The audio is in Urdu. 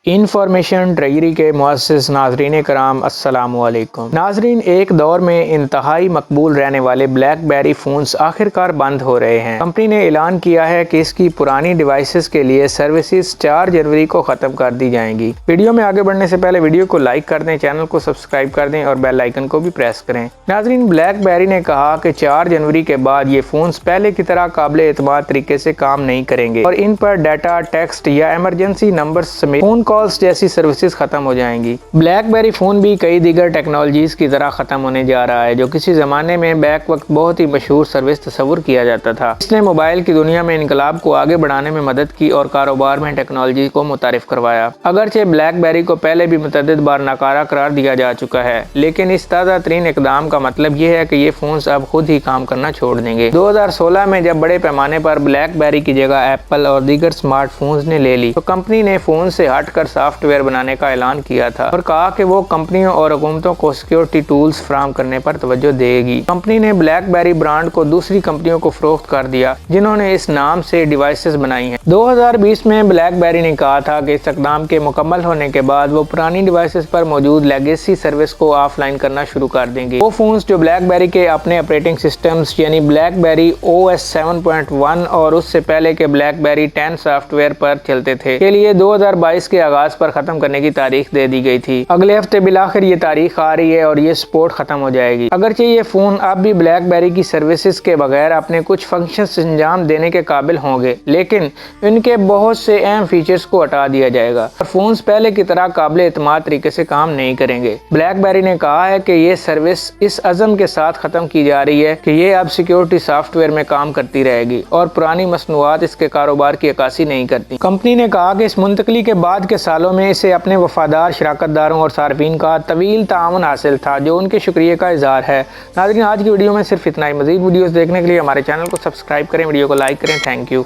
انفارمیشن ٹریجری کے معزز ناظرین کرام السلام علیکم۔ ناظرین، ایک دور میں انتہائی مقبول رہنے والے بلیک بیری فونز آخر کار بند ہو رہے ہیں۔ کمپنی نے اعلان کیا ہے کہ اس کی پرانی ڈیوائسز کے لیے سروسز 4 جنوری کو ختم کر دی جائیں گی۔ ویڈیو میں آگے بڑھنے سے پہلے ویڈیو کو لائک کر دیں، چینل کو سبسکرائب کر دیں اور بیل آئیکن کو بھی پریس کریں۔ ناظرین، بلیک بیری نے کہا کہ 4 جنوری کے بعد یہ فونز پہلے کی طرح قابل اعتماد طریقے سے کام نہیں کریں گے اور ان پر ڈیٹا، ٹیکسٹ یا ایمرجنسی نمبر سمیت فون کالز جیسی سروسز ختم ہو جائیں گی۔ بلیک بیری فون بھی کئی دیگر ٹیکنالوجیز کی طرح ختم ہونے جا رہا ہے جو کسی زمانے میں بیک وقت بہت ہی مشہور سروس تصور کیا جاتا تھا۔ اس نے موبائل کی دنیا میں انقلاب کو آگے بڑھانے میں مدد کی اور کاروبار میں ٹیکنالوجی کو متعارف کروایا۔ اگرچہ بلیک بیری کو پہلے بھی متعدد بار ناکارہ قرار دیا جا چکا ہے، لیکن اس تازہ ترین اقدام کا مطلب یہ ہے کہ یہ فونز اب خود ہی کام کرنا چھوڑ دیں گے۔ 2016 میں جب بڑے پیمانے پر بلیک بیری کی جگہ ایپل اور دیگر سمارٹ فونز نے لے لی تو کمپنی نے فون سے ہٹ کر سافٹ ویئر بنانے کا اعلان کیا تھا اور کہا کہ وہ کمپنیوں اور حکومتوں کو سیکیورٹی ٹولز فراہم کرنے پر توجہ دے گی۔ کمپنی نے بلیک بیری برانڈ کو دوسری کمپنیوں کو فروخت کر دیا جنہوں نے اس نام سے ڈیوائسز بنائی ہیں۔ 2020 میں بلیک بیری نے کہا تھا کہ اس اقدام کے مکمل ہونے کے بعد وہ پرانی ڈیوائسز پر موجود لیگیسی سروس کو آف لائن کرنا شروع کر دیں گے۔ وہ فونز جو بلیک بیری کے اپنے آپریٹنگ سسٹمز یعنی بلیک بیری OS 7.1 اور اس سے پہلے کے بلیک بیری 10 سافٹ ویئر پر چلتے تھے کے لیے 2022 کے آغاز پر ختم کرنے کی تاریخ دے دی گئی تھی۔ اگلے ہفتے بالآخر یہ تاریخ آ رہی ہے اور یہ سپورٹ ختم ہو جائے گی۔ اگرچہ یہ فون اب بھی بلیک بیری کی سروسز کے بغیر اپنے کچھ فنکشنز انجام دینے کے قابل ہوں گے، لیکن ان کے بہت سے اہم فیچرز کو ہٹا دیا جائے گا اور فونز پہلے کی طرح قابل اعتماد طریقے سے کام نہیں کریں گے۔ بلیک بیری نے کہا ہے کہ یہ سروس اس عزم کے ساتھ ختم کی جا رہی ہے کہ یہ اب سیکیورٹی سافٹ ویئر میں کام کرتی رہے گی اور پرانی مصنوعات اس کے کاروبار کی عکاسی نہیں کرتی۔ کمپنی نے کہا کہ اس منتقلی کے بعد کے سالوں میں اسے اپنے وفادار شراکت داروں اور صارفین کا طویل تعاون حاصل تھا جو ان کے شکریہ کا اظہار ہے۔ ناظرین، آج کی ویڈیو میں صرف اتنا ہی۔ مزید ویڈیوز دیکھنے کے لیے ہمارے چینل کو سبسکرائب کریں، ویڈیو کو لائک کریں۔ Thank you.